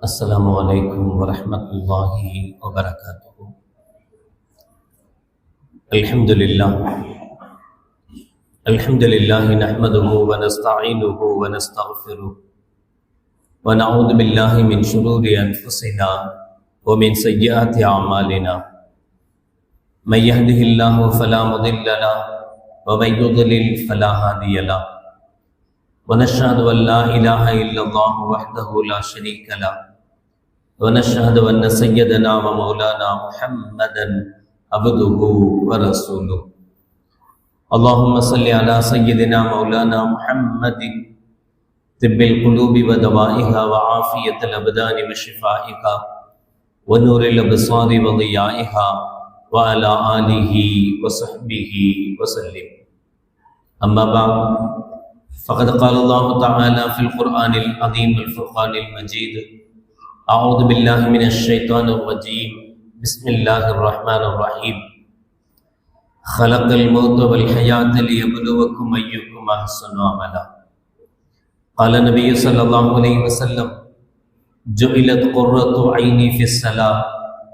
السلام عليكم ورحمة الله وبركاته. الحمد لله نحمده ونستعينه ونستغفره ونعوذ بالله من شرور أنفسنا ومن سيئات أعمالنا. من يهده الله فلا مضل له ومن يضلل فلا هادي له. ونشهد أن لا إله إلا الله وحده لا شريك له ونشهد أن سيدنا ومولانا محمدا عبده ورسوله. اللهم صل على سيدنا مولانا محمد طب القلوب ودوائها وعافية الأبدان وشفائها ونور الأبصار وضيائها وعلى آله وصحبه وسلم. أما بعد، فقد قال الله تعالى في القرآن العظيم والفرقان المجيد: أعوذ بالله من الشيطان الرجيم، بسم الله الرحمن الرحيم. خلق الموت والحياة ليبلوكم أيكم أحسن عملا. قال النبي صلى الله عليه وسلم: جعلت قرة عيني في الصلاة،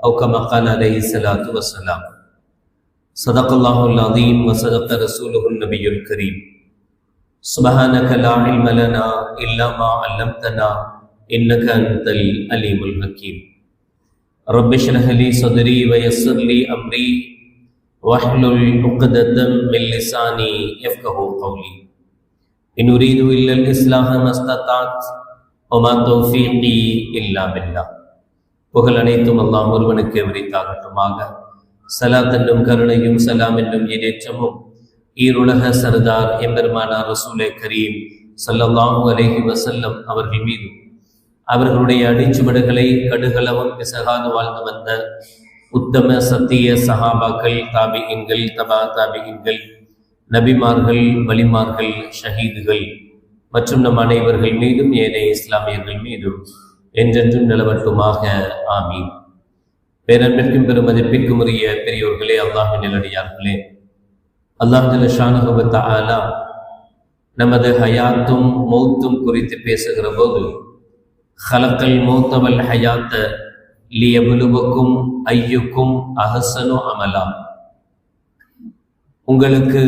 أو كما قال عليه الصلاة والسلام. صدق الله العظيم وصدق رسوله النبي الكريم. سبحانك لا علم لنا إلا ما علمتنا إنك أنت العليم الحكيم. رب اشرح لي صدري ويسر لي أمري واحلل عقدة من لساني يفقهوا قولي. إن أريد إلا الإصلاح ما استطعت وما توفيقي إلا بالله. புகழ் அனைத்தும் அல்லாஹ் ஒருவனுக்கு உரித்தாகட்டுமாக. ஸலாத் என்னும் கருணையும் சலாம் என்னும் ஈடேற்றமும் ஈருலக சர்தார் எம்பெருமானார் ரசூலே கரீம் ஸல்லல்லாஹு அலைஹி வஸல்லம் அவர்கள் மீது, அவர்களுடைய அடிச்சுவடுகளை கடுகளவும் பிசகாது வாழ்ந்து வந்த உத்தம சத்திய சஹாபாக்கள், தாபிஈன்கள், தபா தாபிஈன்கள், நபிமார்கள், வலிமார்கள், ஷஹீதுகள் மற்றும் நம் அனைவர்கள் மீதும் ஏனைய இஸ்லாமியர்கள் மீதும் என்றென்றும் நிலவட்டுமாக. ஆமீன். பேரன்பிற்கும் பெருமதிப்பிற்கும் உரிய பெரியோர்களே, அல்லாஹ்வின் நல்லடியார்களே, அல்லாஹ் ஜல்ல ஷானஹு வ தஆலா நமது ஹயாத்தும் மௌத்தும் குறித்து பேசுகிற போது, ஹலக்கல் மௌத்த வல் ஹயாத்த லியப்லுவக்கும் ஐயுக்கும் அஹ்ஸனு அமலா, உங்களுக்கு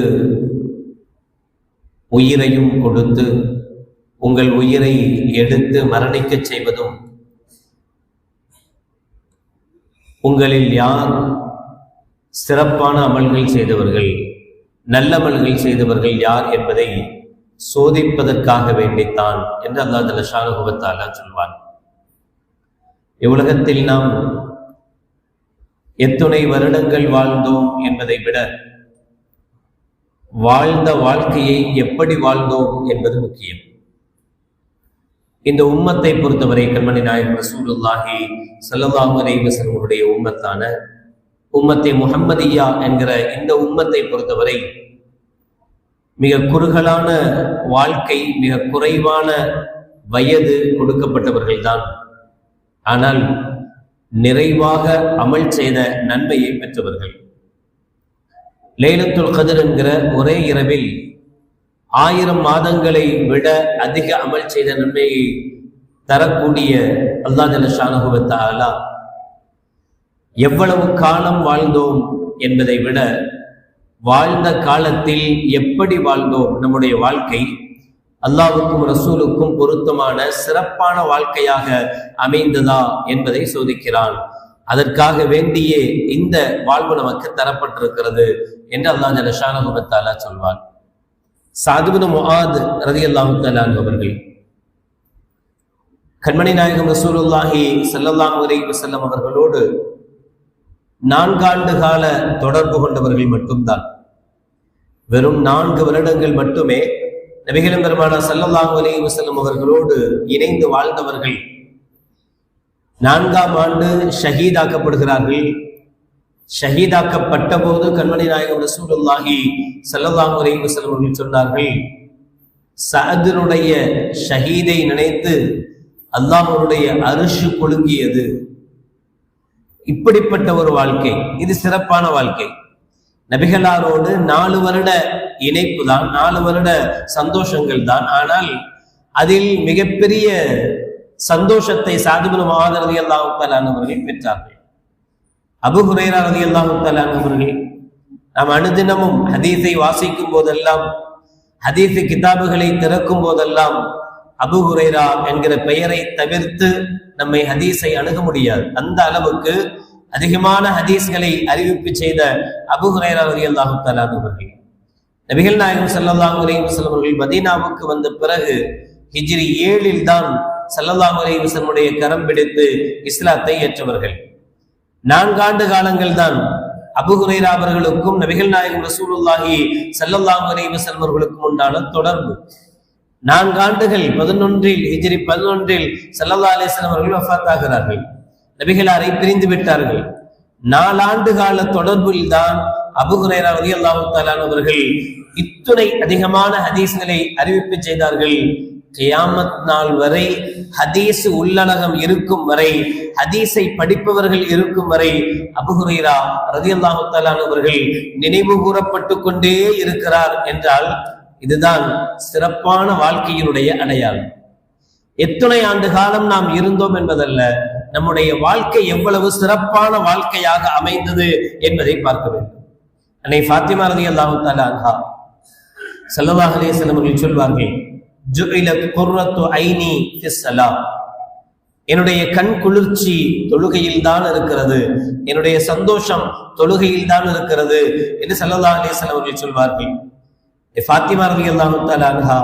உயிரையும் கொடுத்து உங்கள் உயிரை எடுத்து மரணிக்கச் செய்வதும், உங்களில் யார் சிறப்பான அமல்கள் செய்தவர்கள், நல்லமல்கள் செய்தவர்கள் யார் என்பதை சோதிப்பதற்காக வேண்டித்தான் என்று அல்லாஹ் ஜல்ல ஷானஹு வ தஆலா சொல்வான். இவ்வுலகத்தில் நாம் எத்துணை வருடங்கள் வாழ்ந்தோம் என்பதை விட வாழ்ந்த வாழ்க்கையை எப்படி வாழ்ந்தோம் என்பது முக்கியம். இந்த உம்மத்தை பொறுத்தவரை கண்மணி நாயகம் ரசூலுல்லாஹி ஸல்லல்லாஹு அலைஹி வஸல்லம் உம்மத்தான உம்மத்தை முஹம்மதியா என்கிற இந்த உம்மத்தை பொறுத்தவரை மிக குறுகலான வாழ்க்கை, மிக குறைவான வயது கொடுக்கப்பட்டவர்கள்தான். ஆனால் நிறைவாக அமல் செய்த நன்மையை பெற்றவர்கள். லைலத்துல் கத்ர் என்கிற ஒரே இரவில் 1000 மாதங்களை விட அதிக அமல் செய்த நன்மையை தரக்கூடிய அல்லாஹ் ஜல்ல ஷானஹு வ தஆலா எவ்வளவு காலம் வாழ்ந்தோம் என்பதை விட வாழ்ந்த காலத்தில் எப்படி வாழ்ந்தோம், நம்முடைய வாழ்க்கை அல்லாஹ்வுக்கும் ரசூலுக்கும் பொருத்தமான சிறப்பான வாழ்க்கையாக அமைந்ததா என்பதை சோதிக்கிறான். அதற்காக வேண்டியே இந்த வாழ்வு நமக்கு தரப்பட்டிருக்கிறது என்று அல்லாஹ் ஜல்ல ஷானஹு வ தஆலா சொல்வான். சஅத் இப்னு முஆத் ரலியல்லாஹு தஆலா அவர்கள் கண்மணி நாயகம் ரசூலுல்லாஹி ஸல்லல்லாஹு அலைஹி வஸல்லம் அவர்களோடு 4 ஆண்டு கால தொடர்பு கொண்டவர்கள் மட்டும்தான். வெறும் 4 வருடங்கள் மட்டுமே நபிகள் பெருமானார் ஸல்லல்லாஹு அலைஹி வஸல்லம் அவர்களோடு இணைந்து வாழ்ந்தவர்கள் 4ஆம் ஆண்டு ஷஹீதாக்கப்படுகிறார்கள். ஷஹீதாக்கப்பட்ட போது கண்மணி நாயகம் ரசூலுல்லாஹி ஸல்லல்லாஹு அலைஹி வஸல்லம் அவர்கள் சொன்னார்கள், சஅதினுடைய ஷஹீதை நினைத்து அல்லாஹ்வுடைய அர்ஷ் குலுங்கியது. இப்படிப்பட்ட ஒரு வாழ்க்கை, இது சிறப்பான வாழ்க்கை. நபிகளாரோடு 4 வருட இணைப்பு தான், 4 வருட சந்தோஷங்கள் தான். ஆனால் அதில் மிகப்பெரிய சந்தோஷத்தை சஅத் இப்னு முஆத் ரலியல்லாஹு தஆலா அவர்கள் பெற்றார்கள். அபூ ஹுரைரா ரலியல்லாஹு தஆலா அவர்கள் நாம் அனுதினமும் ஹதீஸை வாசிக்கும் போதெல்லாம், ஹதீஸ் கிதாபுகளை திறக்கும் போதெல்லாம் அபூ ஹுரைரா என்கிற பெயரை தவிர்த்து நம்மை ஹதீஸை அணுக முடியாது. அந்த அளவுக்கு அதிகமான ஹதீஸ்களை அறிவிப்பு செய்த அபூ ஹுரைரா ரலியல்லாஹு தஆலா அவர்கள் நபிகள் நாயகம் ஸல்லல்லாஹு அலைஹி வஸல்லம் அவர்கள் மதீனாவுக்கு வந்த பிறகு ஹிஜ்ரி 7 தான் ஸல்லல்லாஹு அலைஹி வஸல்லமுடைய கரம் பிடித்து இஸ்லாத்தை ஏற்றவர்கள். 4 ஆண்டு காலங்கள் தான் அபூ ஹுரைரா அவர்களுக்கும் நபிகள் நாயகம் ரசூலுல்லாஹி ஸல்லல்லாஹு அலைஹி வஸல்லம் அவர்களுக்கும் உண்டான தொடர்பு. 4 ஆண்டுகள் 11 ஹிஜ்ரி 11 ஸல்லல்லாஹு அலைஹி வஸல்லம் அவர்கள் வஃபாத் ஆகிறார்கள். நபிகளாரை பிரிந்து விட்டார்கள். 4 ஆண்டு கால தொடர்பில் தான் அபூ ஹுரைரா ரலியல்லாஹு தஆலா அவர்கள் இத்துணை அதிகமான ஹதீஸ்களை அறிவிப்பு செய்தார்கள். கியாமத் நாள் வரை ஹதீஸ் உள்ளடகம் இருக்கும் வரை, ஹதீஸை படிப்பவர்கள் இருக்கும் வரை அபூ ஹுரைரா ரலியல்லாஹு தஆலா அவர்கள் நினைவு கூறப்பட்டு கொண்டே இருக்கிறார் என்றால் இதுதான் சிறப்பான வாழ்க்கையினுடைய அடையாளம். எத்தனை ஆண்டு காலம் நாம் இருந்தோம் என்பதல்ல, நம்முடைய வாழ்க்கை எவ்வளவு சிறப்பான வாழ்க்கையாக அமைந்தது என்பதை பார்க்க வேண்டும். அன்னை ஃபாத்திமா ரலியல்லாஹு தஆலா அன்ஹா ஸல்லல்லாஹு அலைஹி வஸல்லம் அவர்கள் சொல்வார்கள், ஜுஇலத் குர்ரத்து ஐனி ஃபிஸ் ஸலாம், என்னுடைய கண் குளிர்ச்சி தொழுகையில் தான் இருக்கிறது, என்னுடைய சந்தோஷம் தொழுகையில் தான் இருக்கிறது என்று ஸல்லல்லாஹு அலைஹி வஸல்லம் அவர்கள் சொல்வார்கள். ஃபாத்திமா ரலியல்லாஹு தஆலா அன்ஹா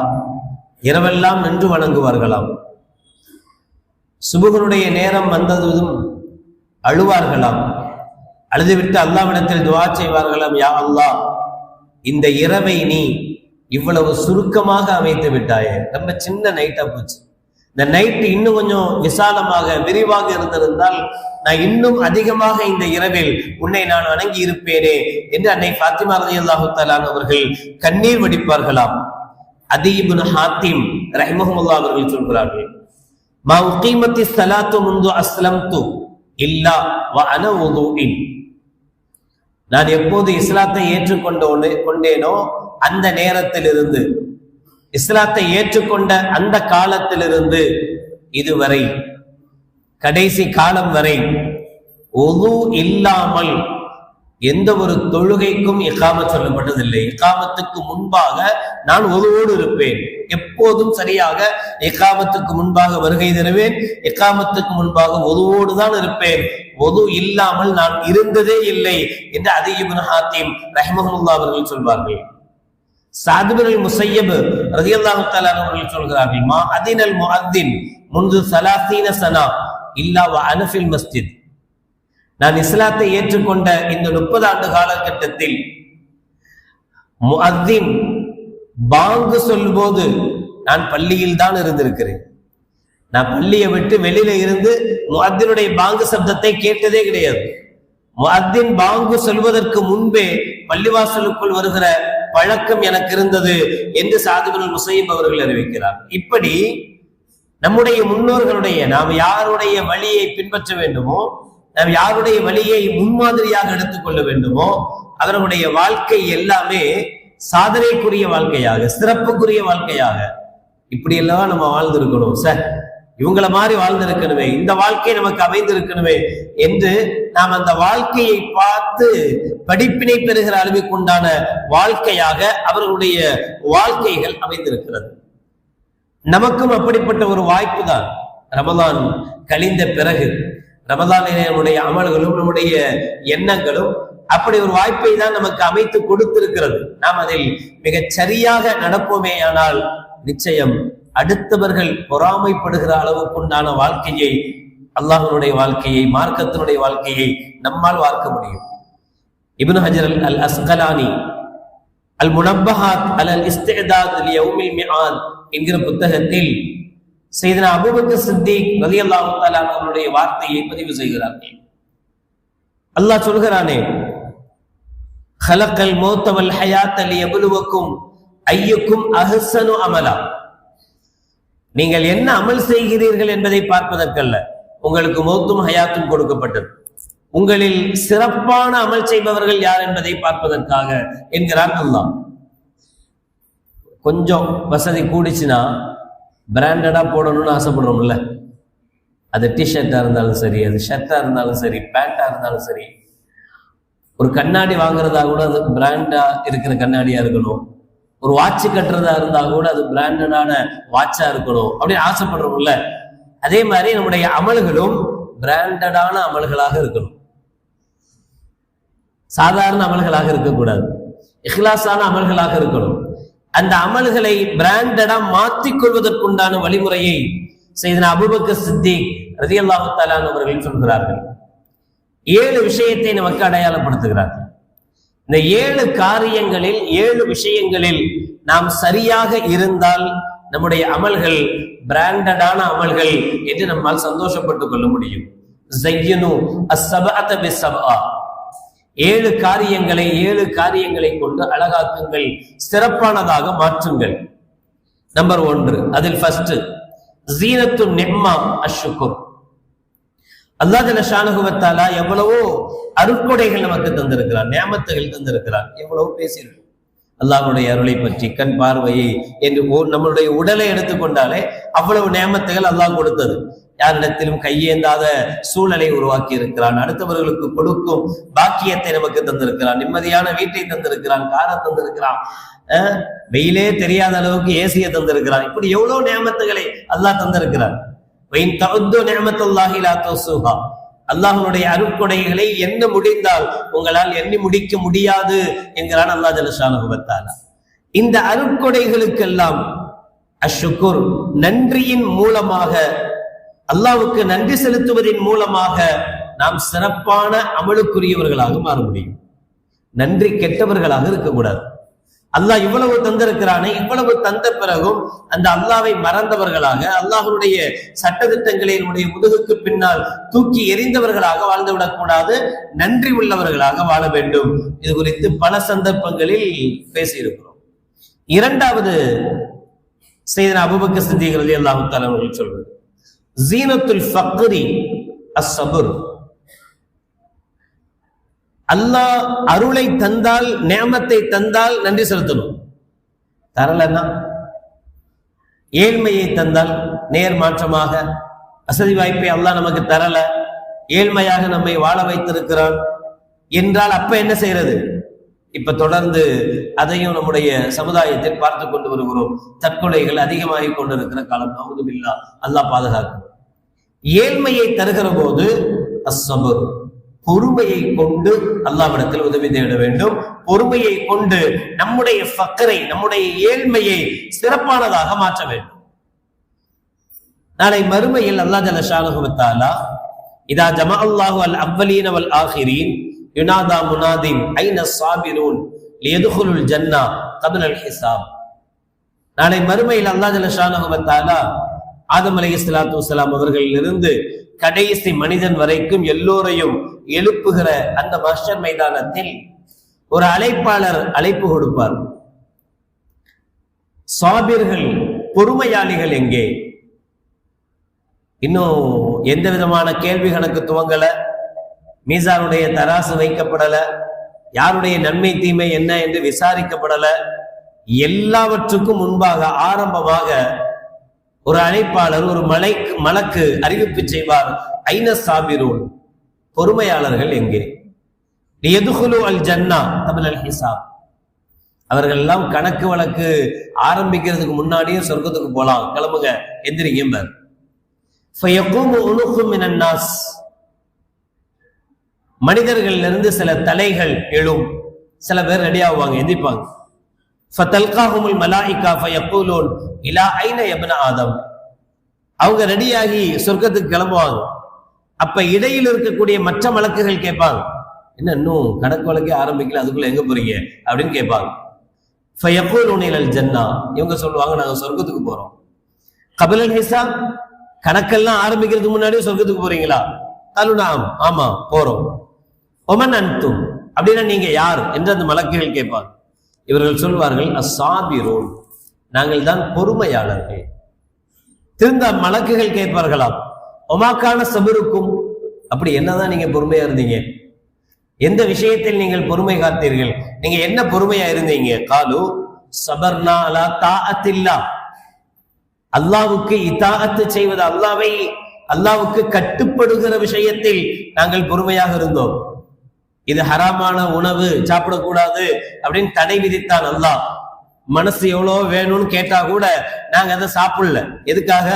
இரவெல்லாம் நின்று வணங்குவார்களாம். சுபுகனுடைய நேரம் வந்ததும் அழுவார்களாம். அழுதுவிட்டு அல்லாஹ்விடத்தில் துஆ செய்வார்களாம், யா அல்லாஹ், இந்த இரவை நீ இவ்வளவு சுருக்கமாக அமைத்து விட்டாயே, ரொம்ப சின்ன நைட்டா போச்சு. இந்த நைட்டு இன்னும் கொஞ்சம் விசாலமாக விரிவாக இருந்திருந்தால் நான் இன்னும் அதிகமாக இந்த இரவில் உன்னை நான் வணங்கி இருப்பேனே என்று அன்னை ஃபாத்திமா ரலியல்லாஹு தஆலா அவர்கள் கண்ணீர் வடிப்பார்களாம். அதி இப்னு ஹாத்திம் ரஹிமஹுல்லாஹ் அவர்கள் சொல்கிறார்கள், மா உகீமத்தி ஸலாத்து முந்து அஸ்லம்து இல்லா வ அன வுதுஇன், நான் எப்போது இஸ்லாத்தை ஏற்றுக்கொண்டேனோ அந்த நேரத்திலிருந்து, இஸ்லாத்தை ஏற்றுக்கொண்ட அந்த காலத்திலிருந்து இதுவரை கடைசி காலம் வரை உது இல்லாமல் எந்த ஒரு தொழுகைக்கும் இகாமத் சொல்லப்பட்டதில்லை. இகாமத்துக்கு முன்பாக நான் ஒதுவோடு இருப்பேன், எப்போதும் சரியாக இகாமத்துக்கு முன்பாக வருகை தருவேன், இகாமத்துக்கு முன்பாக ஒதுவோடு தான் இருப்பேன், ஒது இல்லாமல் நான் இருந்ததே இல்லை என்று அதி இப்னு ஹாத்திம் ரஹிமஹுல்லாஹ் அவர்கள் சொல்வார்கள். சஅத் இப்னு முஸையப் ரலியல்லாஹு தஆலா அவர்கள் சொல்கிறார்கள், மா அதினல் முஅத்தின் முன்து 30 சனா இல்லா வ அன ஃபில் மஸ்ஜித், நான் இஸ்லாத்தை ஏற்றுக்கொண்ட இந்த 30 ஆண்டு காலகட்டத்தில் முஅத்தின் பாங்கு சொல்லும்போது நான் பள்ளியில் தான் இருந்திருக்கிறேன். நான் பள்ளியை விட்டு வெளியில இருந்து முஅத்தினுடைய பாங்கு சப்தத்தை கேட்டதே கிடையாது. முஅத்தின் பாங்கு சொல்வதற்கு முன்பே பள்ளிவாசலுக்குள் வருகிற பழக்கம் எனக்கு இருந்தது என்று சஅத் இப்னு முஸையப் அவர்கள் அறிவிக்கிறார். இப்படி நம்முடைய முன்னோர்களுடைய, நாம் யாருடைய வழியை பின்பற்ற வேண்டுமோ, நாம் யாருடைய வழியை முன்மாதிரியாக எடுத்துக்கொள்ள வேண்டுமோ அவர்களுடைய வாழ்க்கை எல்லாமே சாதனைக்குரிய வாழ்க்கையாக, சிறப்புக்குரிய வாழ்க்கையாக இப்படி எல்லாம் நம்ம வாழ்ந்திருக்கணும். சார், இவங்கள மாதிரி வாழ்ந்திருக்கணுமே, இந்த வாழ்க்கை நமக்கு அமைந்திருக்கணுமே என்று நாம் அந்த வாழ்க்கையை பார்த்து படிப்பினை பெறுகிற அளவுக்கு உண்டான வாழ்க்கையாக அவர்களுடைய வாழ்க்கைகள் அமைந்திருக்கிறது. நமக்கும் அப்படிப்பட்ட ஒரு வாய்ப்பு தான் ரமலான் கழிந்த பிறகு, ரமலானிலே நம்முடைய அமல்களும் நம்முடைய எண்ணங்களும் அப்படி ஒரு வாய்ப்பை தான் நமக்கு அமைத்து கொடுத்திருக்கிறது. நாம் அதில் மிகச் சரியாக நடப்போமே ஆனால் நிச்சயம் அடுத்தவர்கள் பொறாமைப்படுகிற அளவுக்குண்டான வாழ்க்கையை, அல்லாஹ்வுடைய வாழ்க்கையை, மார்க்கத்தினுடைய வாழ்க்கையை நம்மால் பார்க்க முடியும். இப்னு ஹஜர் அல் அஸ்கலானி அல் முனப்பஹாத் அல் இஸ்திஅதாத் லியௌமில் மிஆத் என்கிற புத்தகத்தில் சையதுனா அபூபக்கர் சித்திக் ரலியல்லாஹு தஆலா அவர்களுடைய வார்த்தையை பதிவு செய்கிறார்கள். அல்லாஹ் சொல்கிறானே, خلقல் மௌத வல் ஹயாத லியப்லுவக்கும் அய்யுக்கும் அஹ்ஸனு அமலா, நீங்கள் என்ன அமல் செய்கிறீர்கள் என்பதை பார்ப்பதற்கல்ல, உங்களுக்கு மௌத்தும் ஹயாத்தும் கொடுக்கப்பட்டது, உங்களில் சிறப்பான அமல் செய்பவர்கள் யார் என்பதை பார்ப்பதற்காக என்கிறார் அல்லாஹ். கொஞ்சம் வசதி கூடிச்சுன்னா பிராண்டடா போடணும்னு ஆசைப்படுறோம்ல, அது டிஷர்ட்டா இருந்தாலும் சரி, அது ஷர்ட்டா இருந்தாலும் சரி, பேண்டா இருந்தாலும் சரி. ஒரு கண்ணாடி வாங்குறதா கூட அது பிராண்டா இருக்கிற கண்ணாடியா இருக்கணும். ஒரு வாட்ச் கட்டுறதா இருந்தா கூட அது பிராண்டடான வாட்சா இருக்கணும் அப்படின்னு ஆசைப்படுறோம்ல. அதே மாதிரி நம்முடைய அமல்களும் பிராண்டடான அமல்களாக இருக்கணும். சாதாரண அமல்களாக இருக்கக்கூடாது, இஹ்லாஸான அமல்களாக இருக்கணும். அந்த அமல்களை பிராண்டடா மாற்றிக் கொள்வதற்குண்டான வழிமுறையை சையதுனா அபூபக்கர் சித்திக் ரலியல்லாஹு தஆலா அவர்கள் சொல்கிறார்கள். 7 விஷயத்தை நமக்கு அடையாளப்படுத்துகிறார்கள். இந்த 7 காரியங்களில் 7 விஷயங்களில் நாம் சரியாக இருந்தால் நம்முடைய அமல்கள் பிராண்டடான அமல்கள் என்று நம்மால் சந்தோஷப்பட்டுக் கொள்ள முடியும். ஸய்யினு அஸ்-ஸபஅத பிஸ்-ஸபஅ, 7 காரியங்களை கொண்டு அழகாக்குங்கள், சிறப்பானதாக மாற்றுங்கள். நம்பர் 1, அதில் ஃபர்ஸ்ட் ஸீனத்து நிஅமா அஷ்ஷுக்ர். அல்லாஹ் ஜல்ல ஷானஹு வ தஆலா எவ்வளவோ அருட்கொடைகள் நமக்கு தந்திருக்கிறார், நியமத்துகள் தந்திருக்கிறார். எவ்வளவோ பேசியிருக்கோம் அல்லாஹ்வுடைய அருளை பற்றி, கண் பார்வையை என்று. நம்மளுடைய உடலை எடுத்துக்கொண்டாலே அவ்வளவு நியமத்துகள் அல்லாஹ் கொடுத்தது. யாரிடத்திலும் கையேந்தாத சூழலை உருவாக்கி இருக்கிறான், அடுத்தவர்களுக்கு கொடுக்கும் பாக்கியத்தை நமக்கு தந்திருக்கிறான், நிம்மதியான வீட்டை தந்திருக்கிறான், காரை தந்திருக்கிறான், வெயிலே தெரியாத அளவுக்கு ஏசியை தந்திருக்கிறான். இப்படி எவ்வளவு நியமத்துகளை அல்லாஹ் தந்திருக்கிறான். அல்லாஹ்வுடைய அருட்கொடைகளை எண்ண முடிந்தால் உங்களால் எண்ணி முடிக்க முடியாது என்கிறான் அல்லாஹ் ஜல்ல ஷானஹு வ தஆலா. இந்த அருட்கொடைகளுக்கெல்லாம் அஷ்ஷுக்ர், நன்றியின் மூலமாக, அல்லாஹ்வுக்கு நன்றி செலுத்துவதன் மூலமாக நாம் சிறப்பான அமலுக்குரியவர்களாக மாற முடியும். நன்றி கெட்டவர்களாக இருக்கக்கூடாது. அல்லாஹ் இவ்வளவு தந்திருக்கிறானே, இவ்வளவு தந்த பிறகும் அந்த அல்லாஹ்வை மறந்தவர்களாக, அல்லாஹ்வுடைய சட்டதிட்டங்களை நம்முடைய முதுகுக்கு பின்னால் தூக்கி எறிந்தவர்களாக வாழ்ந்துவிடக் கூடாது, நன்றி உள்ளவர்களாக வாழ வேண்டும். இது குறித்து பல சந்தர்ப்பங்களில் பேசியிருக்கிறோம். இரண்டாவது சையதுனா அபூபக்கர் சித்திக் ரலியல்லாஹு தஆலா அவர்கள் சொல்வது ஸீனத்துல் ஃபக்ரி அஸ்-ஸப்ர். அல்லாஹ் அருளை தந்தால், நியமத்தை தந்தால் நன்றி செலுத்தணும். தரலன்னா, ஏழ்மையை தந்தால் நேர் மாற்றமாக, வசதி வாய்ப்பை அல்லாஹ் நமக்கு தரல, ஏழ்மையாக நம்மை வாழ வைத்திருக்கிறான் என்றால் அப்ப என்ன செய்யறது? இப்ப தொடர்ந்து அதையும் நம்முடைய சமுதாயத்தில் பார்த்து கொண்டு வருகிறோம். தற்கொலைகள் அதிகமாகி கொண்டிருக்கிற காலம். அவுது பில்லாஹ், அல்லாஹ் பாதுகாக்கும். ஏழ்மையை தருகிற போது அஸ்-ஸப்ர், பொறுமையை கொண்டு அல்லாஹ்விடத்தில் உதவி தேட வேண்டும். பொறுமையை கொண்டு நம்முடைய ஃபக்ரை, நம்முடைய ஏழ்மையை சிறப்பானதாக மாற்ற வேண்டும். நாளை மறுமையில் அல்லாஹ் ஜல்ல ஷானஹு வ தஆலா இதா ஜமஅல்லாஹு அல் அவ்வலீன வல் ஆகிரீன் யுனாதா முனாதின் ஐன ஸாபிரூன் லியதுகுலுல் ஜன்னah கப்ல அல் ஹிசாப். நாளை மறுமையில் அல்லாஹ் ஜல்ல ஷானஹு வ தஆலா ஆதம் அலைஹிஸ்ஸலாத்து வஸ்ஸலாம் அவர்களிலிருந்து கடைசி மனிதன் வரைக்கும் எல்லோரையும் எழுப்புகிற அந்த மஹ்ஷர் மைதானத்தில் ஒரு அழைப்பாளர் அழைப்பு கொடுப்பார். சாபிர்கள், பொறுமையாளிகள் எங்கே? இன்னும் எந்த விதமான கேள்வி கணக்கு துவங்கல, மீசானுடைய தராசு வைக்கப்படல, யாருடைய நன்மை தீமை என்ன என்று விசாரிக்கப்படல. எல்லாவற்றுக்கும் முன்பாக ஆரம்பமாக ஒரு அழைப்பாளர், ஒரு மலக்கு அறிவிப்பு செய்வார். ஐன சாபிரூன், பொறுமையாளர்கள் எங்கே? லியதுகுலு அல் ஜன்னah கப்ல அல் ஹிசாப். அவர்கள் எல்லாம் கணக்கு வழக்கு ஆரம்பிக்கிறதுக்கு முன்னாடியே சொர்க்கத்துக்கு போலாம், கிளம்புங்க, எந்திரிங்க. ஃபயகூமு உனுகும் மினன் நாஸ், மனிதர்கள்ல இருந்து சில தலைகள் எழும். சில பேர் ரெடி ஆவாங்க, எந்திரிப்பாங்க. ஃபதல்காஹுமுல் மலாயிகா ஃபயகூலூன் இலா ஐன யப்ன ஆதம். அவங்க ரெடியாகி சொர்க்கத்துக்கு கிளம்புவாங்க. அப்ப இடையில் இருக்கக்கூடிய மற்ற மலக்குகள் கேட்பாங்க, என்ன இன்னும் கணக்கு வழக்கே ஆரம்பிக்கல, அதுக்குள்ள எங்க போறீங்க அப்படின்னு கேட்பாங்க. ஃபயகூலூன இலல் ஜன்னah, இவங்க சொல்லுவாங்க, நாங்க சொர்க்கத்துக்கு போறோம். கப்ல அல் ஹிசாப், கணக்கெல்லாம் ஆரம்பிக்கிறதுக்கு முன்னாடியே சொர்க்கத்துக்கு போறீங்களா? கலுனாம், ஆமா போறோம். ஒமன் அன்தும், அப்படின்னா நீங்க யார் என்று அந்த மலக்குகள் கேட்பாங்க. இவர்கள் சொல்வார்கள், அஸ்ஸாபிரூன், நாங்கள் தான் பொறுமையாளர்கள். திருந்த மலக்குகள் கேட்பார்களாம், ஒமாக்கான சபருக்கும், அப்படி என்னதான் நீங்க பொறுமையா இருந்தீங்க? எந்த விஷயத்தில் நீங்கள் பொறுமை காத்தீர்கள்? நீங்க என்ன பொறுமையா இருந்தீங்க? காலு சபர்னா அலா தாஅத்தில்லாஹ், அல்லாஹ்வுக்கு இதாஅத் செய்வது, அல்லாஹ்வுக்கு கட்டுப்படுகிற விஷயத்தில் நாங்கள் பொறுமையாக இருந்தோம். இது ஹராமான உணவு சாப்பிடக்கூடாது அப்படின்னு தடை விதித்தான் அல்லாஹ். மனசு எவ்வளவு வேணும்னு கேட்டா கூட நாங்க அதை சாப்பிடல. எதுக்காக?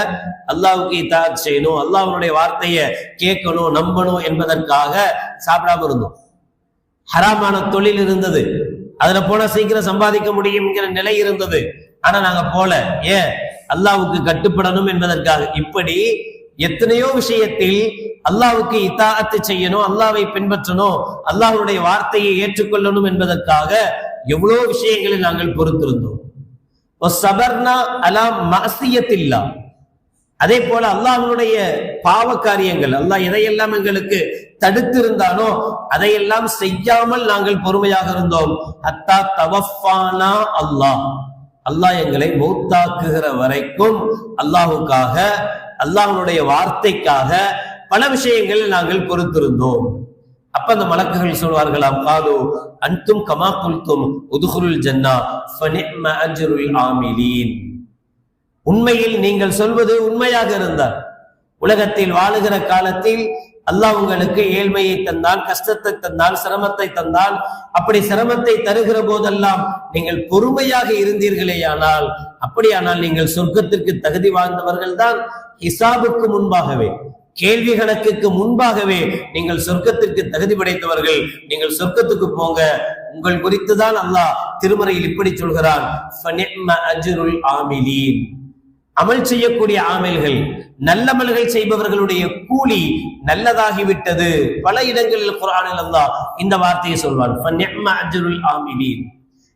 அல்லாஹ்வுக்கு இத்தாஅத் செய்யணும், அல்லாஹ்வுடைய வார்த்தையை கேட்கணும், நம்பணும் என்பதற்காக சாப்பிடாம இருந்தோம். ஹராமான தொழில் இருந்தது, அதுல போனா சீக்கிரம் சம்பாதிக்க முடியும்ங்கிற நிலை இருந்தது. ஆனா நாங்க போல. ஏன்? அல்லாஹ்வுக்கு கட்டுப்படணும் என்பதற்காக. இப்படி எத்தனையோ விஷயத்தில் அல்லாஹ்வுக்கு இத்தாஅத் செய்யணும், அல்லாஹ்வை பின்பற்றணும், அல்லாஹ்வுடைய வார்த்தையை ஏற்றுக்கொள்ளணும் என்பதற்காக எவ்வளவு விஷயங்களில் நாங்கள் பொறுத்திருந்தோம். அதே போல அல்லாஹ்வுடைய பாவ காரியங்கள், அல்லாஹ் எதையெல்லாம் எங்களுக்கு தடுத்திருந்தானோ அதையெல்லாம் செய்யாமல் நாங்கள் பொறுமையாக இருந்தோம். ஹத்தா தவஃபானா அல்லாஹ், அல்லாஹ் எங்களை மௌத்தாக்குகிற வரைக்கும் அல்லாஹ்வுக்காக, அல்லாஹ்வுடைய வார்த்தைக்காக பல விஷயங்களில் நாங்கள் பொறுத்திருந்தோம். அப்ப அந்த மலக்குகள் சொல்வார்களாம், காலு அன்தும் கமா குல்தும் உதுகுருல் ஜன்னா ஃபனிஅம அஜ்ருல் ஆமிலீன். உண்மையில் நீங்கள் சொல்வது உண்மையாக இருந்தால், உலகத்தில் வாழுகிற காலத்தில் அல்லாஹ் உங்களுக்கு ஏழ்மையை தந்தான், கஷ்டத்தை தந்தான், சிரமத்தை தந்தான். அப்படி சிரமத்தை தருகிற போதெல்லாம் நீங்கள் பொறுமையாக இருந்தீர்களேயானால், அப்படியானால் நீங்கள் சொர்க்கத்திற்கு தகுதி வாழ்ந்தவர்கள் தான். ஹிசாபுக்கு முன்பாகவே, கேள்வி கணக்குக்கு முன்பாகவே நீங்கள் சொர்க்கத்திற்கு தகுதி படைத்தவர்கள். நீங்கள் சொர்க்கத்துக்கு போங்க. உங்கள் குறித்துதான் அல்லாஹ் திருமறையில் இப்படி சொல்கிறான், ஃபனிஅம அஜ்ருல் ஆமிலீன். அமல் செய்யக்கூடிய ஆமில்கள், நல்லமல்கள் செய்பவர்களுடைய கூலி நல்லதாகிவிட்டது. பல இடங்களில் குர்ஆனில் அல்லாஹ் இந்த வார்த்தையை சொல்வான், ஃபனிஅம அஜ்ருல் ஆமிலீன்.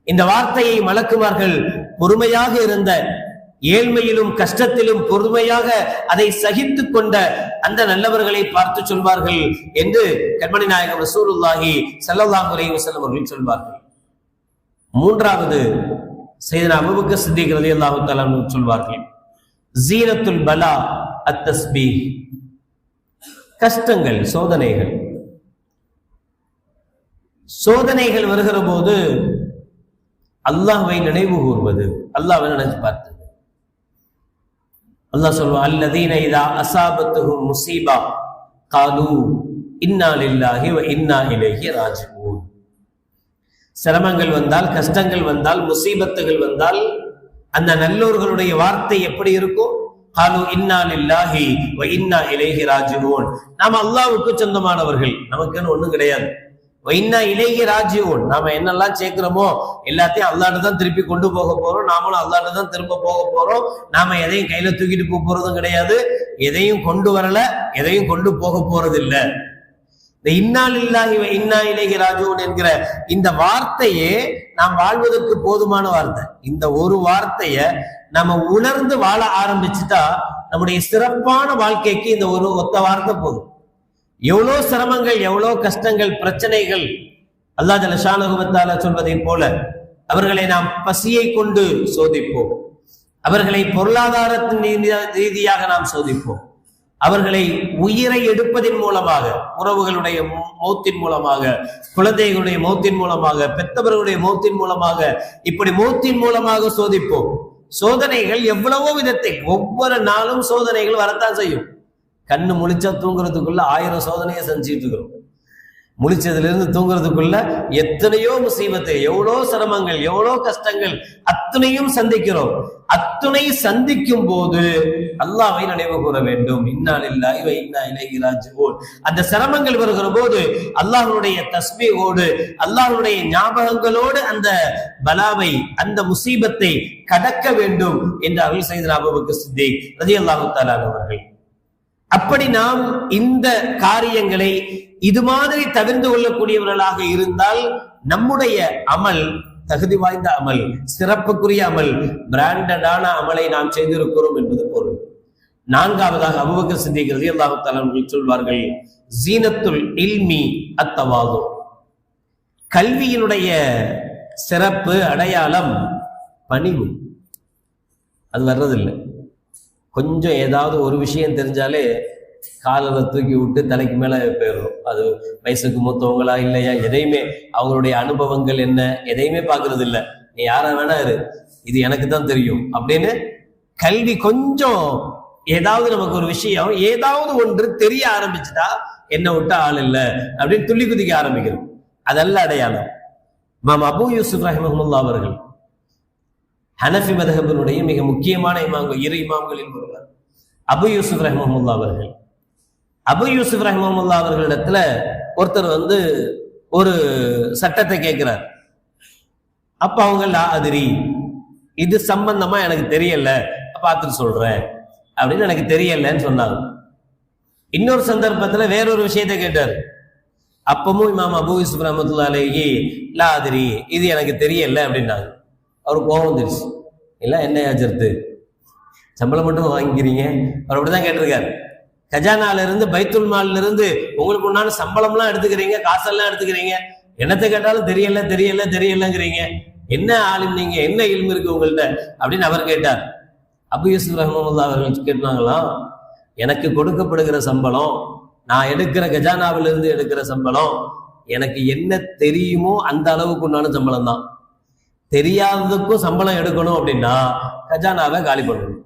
இந்த வார்த்தையை மலக்குமார்கள் பொறுமையாக இருந்த, ஏழ்மையிலும் கஷ்டத்திலும் பொறுமையாக அதை சகித்துக் கொண்ட அந்த நல்லவர்களை பார்த்து சொல்வார்கள் என்று கண்மணி நாயகம் ரசூலுல்லாஹி ஸல்லல்லாஹு அலைஹி வஸல்லம் அவர்கள் சொல்வார்கள். மூன்றாவது சையதுனா அபூபக்கர் சித்திக் ரலியல்லாஹு தஆலா அன்ஹு சொல்வார்கள், ஜீனத்துல் பலா அத்தஸ்பீஹ். கஷ்டங்கள், சோதனைகள், சோதனைகள் வருகிற போது அல்லாஹ்வை நினைவு கூர்வது, அல்லாஹ்வை நினைச்சு பார்த்தது. அல்லாஹ் சொல்வான், அல்லதீன இதா அஸாபத்துஹும் முஸீபா காலூ இன்னா லில்லாஹி வ இன்னா இலைஹி ராஜிஊன். சிரமங்கள் வந்தால், கஷ்டங்கள் வந்தால், முசீபத்துகள் வந்தால் அந்த நல்லோர்களுடைய வார்த்தை எப்படி இருக்கும்? காலூ இன்னா லில்லாஹி வ இன்னா இலைஹி ராஜிஊன். நாம அல்லாஹ்வுக்கு சொந்தமானவர்கள், நமக்குன்னு ஒண்ணும் கிடையாது. வைன்னா இலைஹி ராஜிஊன். நாம என்னெல்லாம் சேர்க்கிறோமோ எல்லாத்தையும் அல்லாஹ்ட்ட தான் திருப்பி கொண்டு போக போறோம். நாமளும் அல்லாஹ்ட்ட தான் திரும்ப போக போறோம். நாம எதையும் கையில தூக்கிட்டு போறதும் கிடையாது, எதையும் கொண்டு வரல, எதையும் கொண்டு போக போறது இல்ல. இந்த இன்னா லில்லாஹி வ இன்னா இலைஹி ராஜிஊன் என்கிற இந்த வார்த்தையே நாம் வாழ்வதற்கு போதுமான வார்த்தை. இந்த ஒரு வார்த்தைய நம்ம உணர்ந்து வாழ ஆரம்பிச்சுட்டா நம்முடைய சிறப்பான வாழ்க்கைக்கு இந்த ஒரு ஒத்த வார்த்தை போதும். எவ்வளோ சிரமங்கள், எவ்வளோ கஷ்டங்கள், பிரச்சனைகள், அல்லாஹ் ஜல்ல ஷானஹு வ தஆலா சொல்வதை போல அவர்களை நாம் பசியை கொண்டு சோதிப்போம், அவர்களை பொருளாதாரத்தின் ரீதியாக நாம் சோதிப்போம், அவர்களை உயிரை எடுப்பதின் மூலமாக, உறவுகளுடைய மௌத்தின் மூலமாக, குழந்தைகளுடைய மௌத்தின் மூலமாக, பெற்றவர்களுடைய மௌத்தின் மூலமாக, இப்படி மௌத்தின் மூலமாக சோதிப்போம். சோதனைகள் எவ்வளவோ விதத்தில், ஒவ்வொரு நாளும் சோதனைகள் வரத்தான் செய்யும். கண்ணு முழிச்சா தூங்குறதுக்குள்ள 1000 சோதனையை செஞ்சுட்டு இருக்கிறோம். முழிச்சதுல இருந்து தூங்குறதுக்குள்ள எத்தனையோ முசீபத்து, எவ்வளோ சிரமங்கள், எவ்வளோ கஷ்டங்கள், அத்தனையும் சந்திக்கிறோம். அத்துணை சந்திக்கும் போது அல்லாஹ்வை நினைவு கூற வேண்டும். இன்னா லில்லாஹி வ இன்னா இலைஹி ராஜிஊன். அந்த சிரமங்கள் வருகிற போது அல்லாஹ்வுடைய தஸ்பீஹோடு, அல்லாஹ்வுடைய ஞாபகங்களோடு அந்த பலாவை, அந்த முசீபத்தை கடக்க வேண்டும் என்று அருள் செய்த அபூபக்கர் சித்திக் ரலியல்லாஹு தஆலா அவர்கள். அப்படி நாம் இந்த காரியங்களை இது மாதிரி தவிர்த்து கொள்ளக்கூடியவர்களாக இருந்தால் நம்முடைய அமல் தகுதி வாய்ந்த அமல், சிறப்புக்குரிய அமல், பிராண்டடான அமலை நாம் செய்திருக்கிறோம் என்பது பொருள். நான்காவதாக அபூபக்கர் சித்திக் ரலியல்லாஹு தஆலா அவர்கள் சொல்வார்கள், ஜீனத்துல் இல்மி அத்தவாது. கல்வியினுடைய சிறப்பு அடையாளம் பணிவு. அது வர்றதில்லை. கொஞ்சம் ஏதாவது ஒரு விஷயம் தெரிஞ்சாலே காலரை தூக்கி விட்டு தலைக்கு மேல போயிடும். அது வயசுக்கு மூத்தவங்களா இல்லையா, எதையுமே அவங்களுடைய அனுபவங்கள் என்ன, எதையுமே பார்க்கறது இல்லை. நீ யாரா வேணா இரு, இது எனக்கு தான் தெரியும் அப்படின்னு கல்வி கொஞ்சம் ஏதாவது நமக்கு ஒரு விஷயம் ஏதாவது ஒன்று தெரிய ஆரம்பிச்சுட்டா என்ன விட்டா ஆள் இல்லை அப்படின்னு துள்ளி குதிக்க ஆரம்பிக்கிறோம். அதல்ல அடையாளம். இமாம் அபூ யூசுப் ரஹிமஹுல்லாஹ் அவர்கள் ஹனஃபி மذஹபினுடைய மிக முக்கியமான இரு இமாம்களில் ஒருவர் அபூ யூசுப் ரஹிமஹுல்லாஹ் அவர்கள். அபூ யூசுப் ரஹிமஹுல்லாஹ் அவர்களிடத்துல ஒருத்தர் ஒரு சட்டத்தை கேட்கிறார். அப்ப அவங்க லா அதிரி, இது சம்பந்தமா எனக்கு தெரியல, பார்த்துட்டு சொல்றேன் அப்படின்னு எனக்கு தெரியலன்னு சொன்னாங்க. இன்னொரு சந்தர்ப்பத்துல வேறொரு விஷயத்தை கேட்டார். அப்பமும் இமாம் அபூ யூசுப் ரஹ்மத்துல்லாஹி அலைஹி லா அதிரி, இது எனக்கு தெரியல அப்படின்னாங்க. அவர் கோபம் வந்துருச்சு. இல்ல என்ன ஆச்சரித்து சம்பளம் மட்டும் வாங்கிக்கிறீங்க? அவர் அப்படிதான் கேட்டிருக்காரு. கஜானால இருந்து பைத்துல் மால்ல இருந்து உங்களுக்கு உண்டான சம்பளம்லாம் எடுத்துக்கிறீங்க, காசெல்லாம் எடுத்துக்கிறீங்க, என்னத்தை கேட்டாலும் தெரியல தெரியல தெரியலங்கிறீங்க. என்ன ஆளும் நீங்க, என்ன இல்மு இருக்கு உங்கள்ட்ட அப்படின்னு அவர் கேட்டார். அபூ யூசுப் ரஹ்மத்துல்லாஹி அவர்கள் கேட்டாங்களாம், எனக்கு கொடுக்கப்படுகிற சம்பளம், நான் எடுக்கிற கஜானாவிலிருந்து எடுக்கிற சம்பளம், எனக்கு என்ன தெரியுமோ அந்த அளவுக்கு உண்டான சம்பளம் தான். தெரியாததுக்கும் சம்பளம் எடுக்கணும் அப்படின்னா கஜானாவை காலி பண்ணணும்.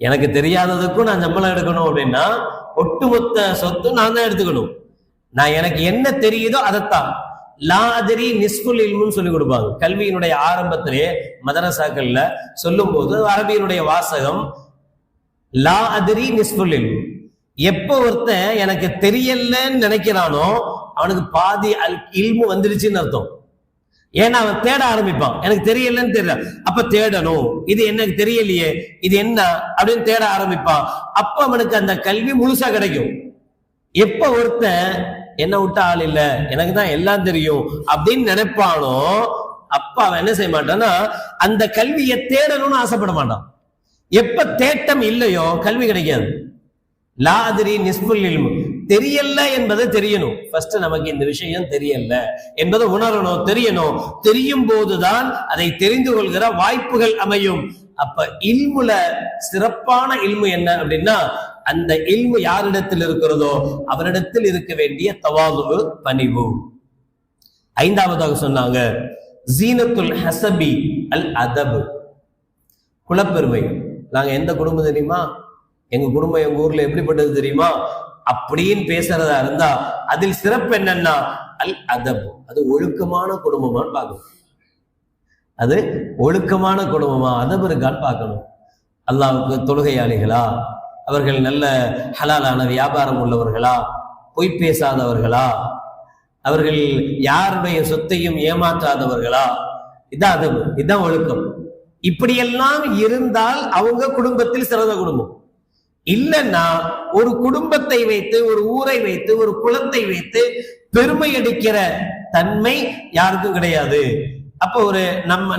எனக்கு தெரியாததுக்கும் நான் சம்பளம் எடுக்கணும் அப்படின்னா ஒட்டுமொத்த சொத்து நான் தான் எடுத்துக்கணும். நான் எனக்கு என்ன தெரியுதோ அதைத்தான். லா அதிரி நிஸ்புல் இல்முன்னு சொல்லி கொடுப்பாங்க. கல்வியினுடைய ஆரம்பத்திலே மதரசாக்கள்ல சொல்லும் போது அரபியினுடைய வாசகம் லா அதிரி நிஸ்புல் இல்மு. எப்ப ஒருத்தன் எனக்கு தெரியலன்னு நினைக்கிறானோ அவனுக்கு பாதி இல்மு வந்துருச்சுன்னு அர்த்தம். ஏன்னா அவன் தேட ஆரம்பிப்பான். எனக்கு தெரியலன்னு தெரியல, அப்ப தேடணும், இது எனக்கு தெரியலையே இது என்ன அப்படின்னு தேட ஆரம்பிப்பான். அப்ப அவனுக்கு அந்த கல்வி முழுசா கிடைக்கும். எப்ப ஒருத்தன் என்ன விட்ட ஆள் இல்ல, எனக்கு தான் எல்லாம் தெரியும் அப்படின்னு நினைப்பானோ அப்ப அவன் என்ன செய்ய மாட்டான்னா அந்த கல்வியை தேடணும்னு ஆசைப்பட மாட்டான். எப்ப தேட்டம் இல்லையோ கல்வி கிடைக்காது. லா அதிரி நிஸ்புல் இல்மு, தெரியல என்பதை தெரியணும். ஃபர்ஸ்ட் நமக்கு இந்த விஷயம் தெரியல என்பதை உணரணும், தெரியணும். தெரியும் போதுதான் அதை தெரிந்து கொள்கிற வாய்ப்புகள் அமையும். அப்ப இல்முல சிறப்பான இல்மு என்ன அப்படின்னா அந்த இல்மு யாரிடத்தில் இருக்கிறதோ அவரிடத்தில் இருக்க வேண்டிய தவாது, பணிவு. ஐந்தாவதாக சொன்னாங்க ஜீனத்துல் ஹஸபி அல் அதப், குலப்பெருமை. நாங்க எந்த குடும்பம் தெரியுமா, எங்க குடும்பம் எங்க ஊர்ல எப்படிப்பட்டது தெரியுமா அப்படின்னு பேசுறதா இருந்தா அதில் சிறப்பு என்னன்னா அல் அதப், அது ஒழுக்கமான குடும்பமான்னு பார்க்கணும். அது ஒழுக்கமான குடும்பமா, அதப் இருக்கான்னு பார்க்கணும். அல்லாஹ்வுக்கு தொழுகையாளிகளா, அவர்கள் நல்ல ஹலாலான வியாபாரம் உள்ளவர்களா, பொய் பேசாதவர்களா, அவர்கள் யாருடைய சொத்தையும் ஏமாற்றாதவர்களா, இதான் அதப், இதுதான் ஒழுக்கம். இப்படியெல்லாம் இருந்தால் அவங்க குடும்பத்தில் சிறந்த குடும்பம். இல்லைன்னா ஒரு குடும்பத்தை வைத்து, ஒரு ஊரை வைத்து, ஒரு குலத்தை வைத்து பெருமை அடிக்கிற தன்மை யாருக்கும் கிடையாது. அப்ப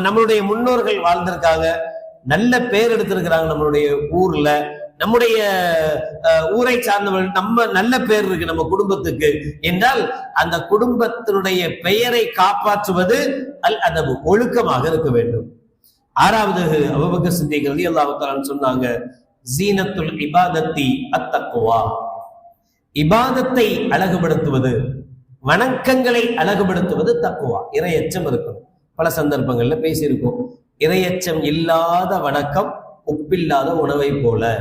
நம்மளுடைய முன்னோர்கள் வாழ்ந்திருக்காங்க, நல்ல பேர் எடுத்திருக்கிறாங்க நம்மளுடைய ஊர்ல, நம்முடைய ஊரை சார்ந்தவர்கள், நம்ம நல்ல பேர் இருக்கு நம்ம குடும்பத்துக்கு என்றால் அந்த குடும்பத்தினுடைய பெயரை காப்பாற்றுவது அல் அதபு, ஒழுக்கமாக இருக்க வேண்டும். ஆறாவது அபூபக்கர் சித்திக் ரலியல்லாஹு தஆலா சொன்னாங்க ஜீனத்துல் இபாதத்தி அத்தக்வா, இபாதத்தை அழகுபடுத்துவது, வணக்கங்களை அழகுபடுத்துவது தக்வா, இறையச்சம் இருக்கணும். பல சந்தர்ப்பங்கள்ல பேசியிருக்கோம். இறையச்சம் இல்லாத வணக்கம் உப்பில்லாத உணவை போல.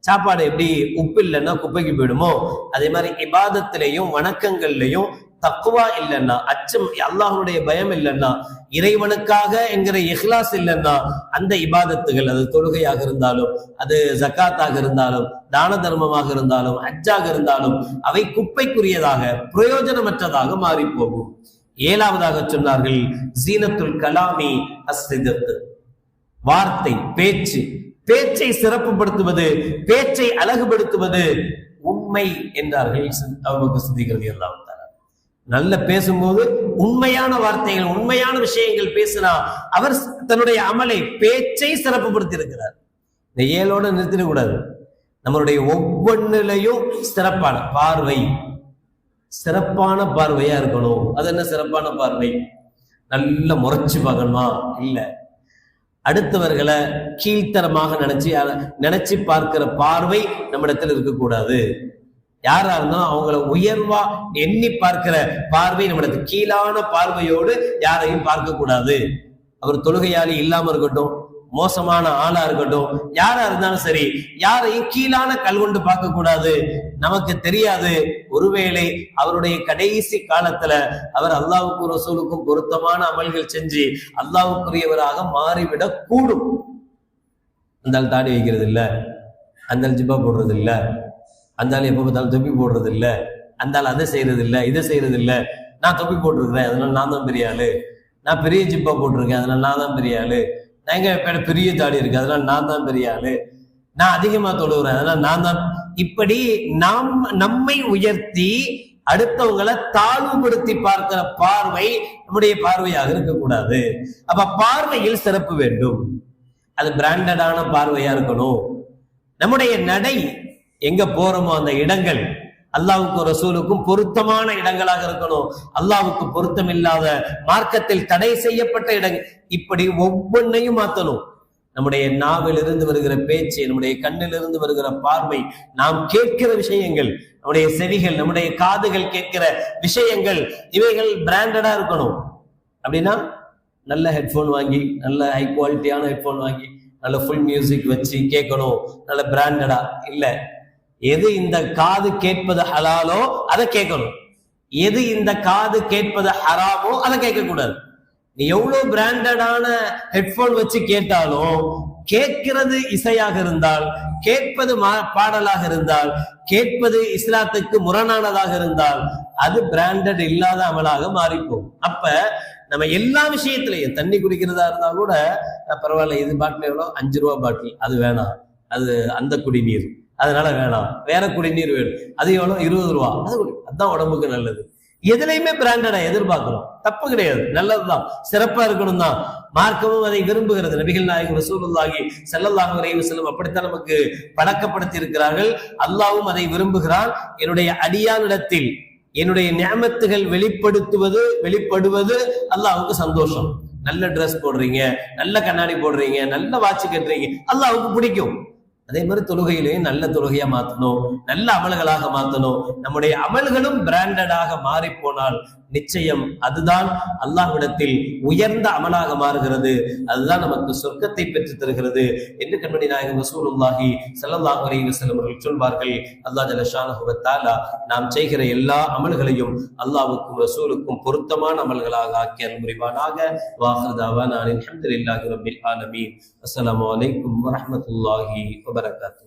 சாப்பாடு எப்படி உப்பு இல்லைன்னா குப்பைக்கு போயிடுமோ அதே மாதிரி இபாதத்திலையும் வணக்கங்கள்லையும் தக்குவா இல்லைன்னா, அச்சம் அல்லாஹ்வுடைய பயம் இல்லைன்னா, இறைவனுக்காக என்கிற இஹ்லாஸ் இல்லைன்னா அந்த இபாதத்துகள், அது தொழுகையாக இருந்தாலும், அது ஜக்காத்தாக இருந்தாலும், தான தர்மமாக இருந்தாலும், ஹஜ்ஜாக இருந்தாலும் அவை குப்பைக்குரியதாக, பிரயோஜனமற்றதாக மாறி போகும். ஏழாவதாக சொன்னார்கள் ஜீனத்துல் கலாமி அஸ்ஸித்க், வார்த்தை, பேச்சு, பேச்சை சிறப்புப்படுத்துவது, பேச்சை அழகுபடுத்துவது உண்மை என்றார்கள் அபூபக்கர் சித்திக் ரலியல்லாஹு தஆலா. நல்ல பேசும்போது உண்மையான வார்த்தைகள், உண்மையான விஷயங்கள் பேசினா அவர் தன்னுடைய அமலை, பேச்சை சிறப்புப்படுத்தி இருக்கிறார். இந்த ஏழோட நிறுத்திடக்கூடாது. நம்மளுடைய ஒவ்வொன்றிலையும் சிறப்பான பார்வை, சிறப்பான பார்வையா இருக்கணும். அது என்ன சிறப்பான பார்வை? நல்ல முறைச்சு பார்க்கணுமா? இல்ல, அடுத்தவர்களை கீழ்த்தரமாக நினைச்சு பார்க்கிற பார்வை நம்மிடத்தில் இருக்கக்கூடாது. யாரா இருந்தாலும் அவங்கள உயர்வா எண்ணி பார்க்கிற பார்வை நம்மிடத்தில், கீழான பார்வையோடு யாரையும் பார்க்க கூடாது. அவர் தொழுகையாளி இல்லாம இருக்கட்டும், மோசமான ஆளா இருக்கட்டும், யாரா இருந்தாலும் சரி, யாரையும் கீழான கல் கொண்டு பார்க்க கூடாது. நமக்கு தெரியாது, ஒருவேளை அவருடைய கடைசி காலத்துல அவர் அல்லாஹ்வுக்கும் ரசூலுக்கும் பொருத்தமான அமல்கள் செஞ்சு அல்லாஹ்வுக்குரியவராக மாறிவிடக் கூடும். அந்த ஆள் தாடி வைக்கிறது இல்ல, அந்த ஆள் ஜிப்பா போடுறது இல்ல, அந்த ஆள் எப்ப பார்த்தாலும் தொப்பி போடுறது இல்ல, அந்த ஆள் அதை செய்யறது இல்ல, இதை செய்யறது இல்ல. நான் தொப்பி போட்டிருக்கிறேன், அதனால நான் தான் பெரிய ஆளு. நான் பெரிய ஜிப்பா போட்டிருக்கேன், அதனால நான் தான் பெரிய ஆளு. நான் எங்க பெரிய தாடி இருக்கு, அதனால நான் தான் பெரிய ஆளு. நான் அதிகமா தொழுகிறேன், அதனால நான் தான். இப்படி நாம் நம்மை உயர்த்தி அடுத்தவங்களை தாழ்வுபடுத்தி பார்க்கிற பார்வை நம்முடைய பார்வையாக இருக்கக்கூடாது. அப்ப பார்வையில் சிறப்பு வேண்டும். அது பிராண்டடான பார்வையா இருக்கணும். நம்முடைய நடை, எங்க போறோமோ அந்த இடங்கள் அல்லாஹ்வுக்கும் ரசூலுக்கும் பொருத்தமான இடங்களாக இருக்கணும். அல்லாஹ்வுக்கு பொருத்தம் இல்லாத, மார்க்கத்தில் தடை செய்யப்பட்ட இடங்கள், இப்படி ஒவ்வொன்றையும் மாத்தணும். நம்முடைய நாவில் இருந்து வருகிற பேச்சு, நம்முடைய கண்ணில் இருந்து வருகிற பார்வை, நாம் கேட்கிற விஷயங்கள், நம்முடைய செவிகள், நம்முடைய காதுகள் கேட்கிற விஷயங்கள், இவைகள் பிராண்டடா இருக்கணும். அப்படின்னா நல்ல ஹெட்போன் வாங்கி, நல்ல ஹை குவாலிட்டியான ஹெட்போன் வாங்கி, நல்ல ஃபுல் மியூசிக் வச்சு கேட்கணும், நல்ல பிராண்டடா இல்ல. எது இந்த காது கேட்பது ஹலாலோ அதை கேட்கணும், எது இந்த காது கேட்பது ஹராமோ அதை கேட்க கூடாது. நீ எவ்வளவு பிராண்டடான ஹெட்போன் வச்சு கேட்டாலும், கேட்கிறது இசையாக இருந்தால், கேட்பது பாடலாக இருந்தால், கேட்பது இஸ்லாத்துக்கு முரணானதாக இருந்தால், அது பிராண்டட் இல்லாத அமலாக மாறிப்போம். அப்ப நம்ம எல்லா விஷயத்திலையும், தண்ணி குடிக்கிறதா இருந்தா கூட பரவாயில்ல, இது பாட்டில் எவ்வளோ, 5 ரூபா பாட்டில், அது வேணாம், அது அந்த குடிநீர், அதனால வேணாம், வேற குடிநீர் வேணும், அது எவ்வளோ, 20 ரூபா, அதுதான் உடம்புக்கு நல்லது. எதுலையுமே பிராண்டடா எதிர்பார்க்கிறோம், தப்பு கிடையாது, நல்லதுதான், சிறப்பா இருக்கணும் தான். மார்க்கமும் அதை விரும்புகிறது. நபிகள் நாயகம் ரசூலுல்லாஹி ஸல்லல்லாஹு அலைஹி வஸல்லம் அப்படித்தான் நமக்கு பழக்கப்படுத்தி இருக்கிறார்கள். அல்லாஹ்வும் அதை விரும்புகிறான். என்னுடைய அடியானிடத்தில் என்னுடைய நிஅமத்துகள் வெளிப்படுவது அல்லாஹ்வுக்கு சந்தோஷம். நல்ல ட்ரெஸ் போடுறீங்க, நல்ல கண்ணாடி போடுறீங்க, நல்ல வாட்ச் கட்டுறீங்க, அல்லாஹ்வுக்கு பிடிக்கும். அதே மாதிரி தொழுகையிலையும் நல்ல தொழுகையா மாத்தணும், நல்ல அமல்களாக மாத்தணும். நம்முடைய அமல்களும் பிராண்டடாக மாறி போனால் நிச்சயம் அதுதான் அல்லாஹ்விடத்தில் உயர்ந்த அமலாக மாறுகிறது. அதுதான் நமக்கு சொர்க்கத்தை பெற்று தருகிறது என்று கண்மணி நாயகம் ரசூலுல்லாஹி ஸல்லல்லாஹு அலைஹி வஸல்லம் அவர்கள் சொல்வார்கள். அல்லாஹ் ஜல்ல ஷானஹு வ தஆலா நாம் செய்கிற எல்லா அமல்களையும் அல்லாஹ்வுக்கும் ரசூலுக்கும் பொருத்தமான அமல்களாக ஆக்கி அருள் புரிவானாக. வாஹிரு தஅவானா அல்ஹம்துலில்லாஹி ரப்பில் ஆலமீன். அஸ்ஸலாமு அலைக்கும் வ ரஹ்மத்துல்லாஹி வ பரகாத்துஹு.